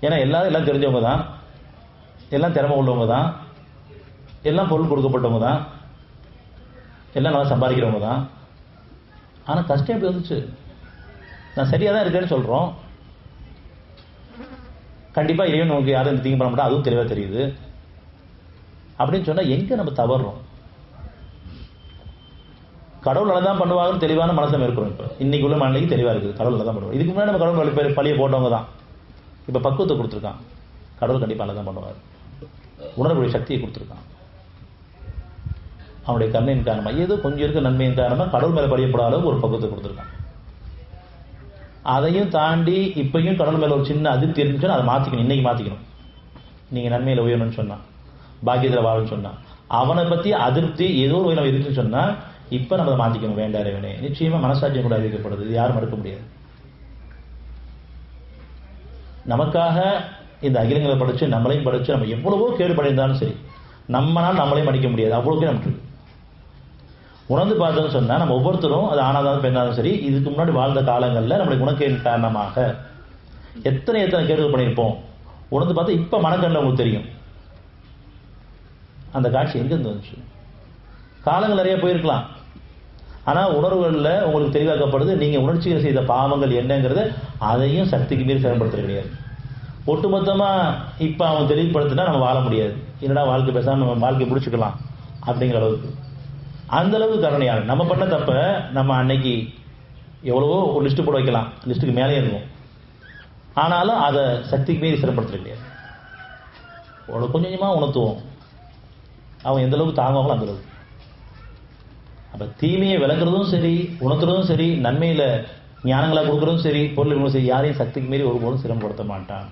ஏன்னா எல்லாரும் எல்லாம் தெரிஞ்சவங்க தான், எல்லாம் திறமை உள்ளவங்க தான், எல்லாம் பொருள் கொடுக்கப்பட்டவங்க தான், எல்லாம் நல்லா சம்பாதிக்கிறவங்க தான். ஆனால் கஷ்டம் எப்படி வந்துச்சு? நான் சரியாக தான் இருக்கேன்னு சொல்கிறோம். கண்டிப்பாக இறைவன் உங்களுக்கு யாரும் இந்த தீங்கு பண்ண மாட்டா, அதுவும் தெளிவாக தெரியுது. அப்படின்னு சொன்னால் எங்கே நம்ம தவறுறோம்? கடவுள் நல்லா தான் பண்ணுவாங்கன்னு தெளிவான மனசம் இருக்கிறோம். இப்போ இன்னைக்கு உள்ள மனநிலைக்கு தெளிவாக இருக்குது, கடவுள் நல்லா தான் பண்ணுவாங்க. இதுக்கு முன்னாடி நம்ம கடவுள் பழியை போட்டவங்க தான். இப்போ பக்குவத்தை கொடுத்துருக்கான், கடவுள் கண்டிப்பாக நல்லா தான் பண்ணுவார். உணர்வுடைய சக்தியை கொடுத்துருக்கான். அவனுடைய கருணையின் காரணமாக ஏதோ கொஞ்சம் இருக்க நன்மையின் காரணமாக கடவுள் மேலே பழியப்படாத அளவுக்கு ஒரு பக்குவத்தை கொடுத்துருக்கான். அதையும் தாண்டி இப்பயும் கடவுள் மேலே ஒரு சின்ன அதிருப்தி இருந்துச்சுன்னா அதை மாற்றிக்கணும். இன்னைக்கு மாற்றிக்கணும். நீங்கள் நன்மையில் உயரணும்னு சொன்னான், பாக்கியத்தில் வாழணும்னு சொன்னான், அவனை பற்றி அதிருப்தி ஏதோ ஒரு உயரம் இருக்குன்னு சொன்னால் இப்போ நம்ம அதை மாற்றிக்கணும். வேண்டாம் இறைவனே, நிச்சயமாக மனசாட்சியம் கூட அறிவிக்கப்படுது, இது யாரும் மறுக்க முடியாது. நமக்காக இந்த அகிலங்களை படித்து நம்மளையும் படித்து நம்ம எவ்வளவோ கேடுபடைந்தாலும் சரி, நம்மளால் நம்மளையும் மன்னிக்க முடியாது, அவ்வளோக்கே நமக்கு உணர்ந்து பார்த்தோன்னு சொன்னால் நம்ம ஒவ்வொருத்தரும் அது ஆனாலும் பெண்ணாலும் சரி, இதுக்கு முன்னாடி வாழ்ந்த காலங்களில் நம்மளுடைய குணக்கேடு காரணமாக எத்தனை கேடுகள் பண்ணியிருப்போம். உணர்ந்து பார்த்தா இப்போ மனக்கண்ணில் உங்களுக்கு தெரியும் அந்த காட்சி எங்கேருந்து வந்துச்சு. காலங்கள் நிறைய போயிருக்கலாம், ஆனால் உணர்வுகளில் உங்களுக்கு தெளிவாக்கப்படுது நீங்கள் உணர்ச்சிகள் செய்த பாவங்கள் என்னங்கிறது அதையும் சக்திக்கு மீறி செயல்படுத்த கிடையாது. ஒட்டுமொத்தமாக இப்போ அவன் தெளிவுபடுத்தினா நம்ம வாழ முடியாது, என்னடா வாழ்க்கை பேசாமல் நம்ம வாழ்க்கை முடிச்சுக்கலாம் அப்படிங்கிற அளவுக்கு அந்த அளவுக்கு கருணையாக நம்ம பண்ண தப்ப நம்ம அன்னைக்கு எவ்வளவோ ஒரு லிஸ்ட்டு போட வைக்கலாம், லிஸ்ட்டுக்கு மேலே இருக்கும். ஆனாலும் அதை சக்திக்கு மீறி செயல்படுத்த கிடையாது. அவ்வளோ கொஞ்சம் கொஞ்சமாக உணர்த்துவோம், அவன் எந்த அளவுக்கு தாங்குவாங்களோ அந்த அளவுக்கு. அப்போ தீமையை விளக்குறதும் சரி, உணர்த்துறதும் சரி, நன்மையில் ஞானங்களாக கொடுக்குறதும் சரி, பொருள் சரி, யாரையும் சக்திக்கு மீறி ஒருபோதும் சிரமப்படுத்த மாட்டான்.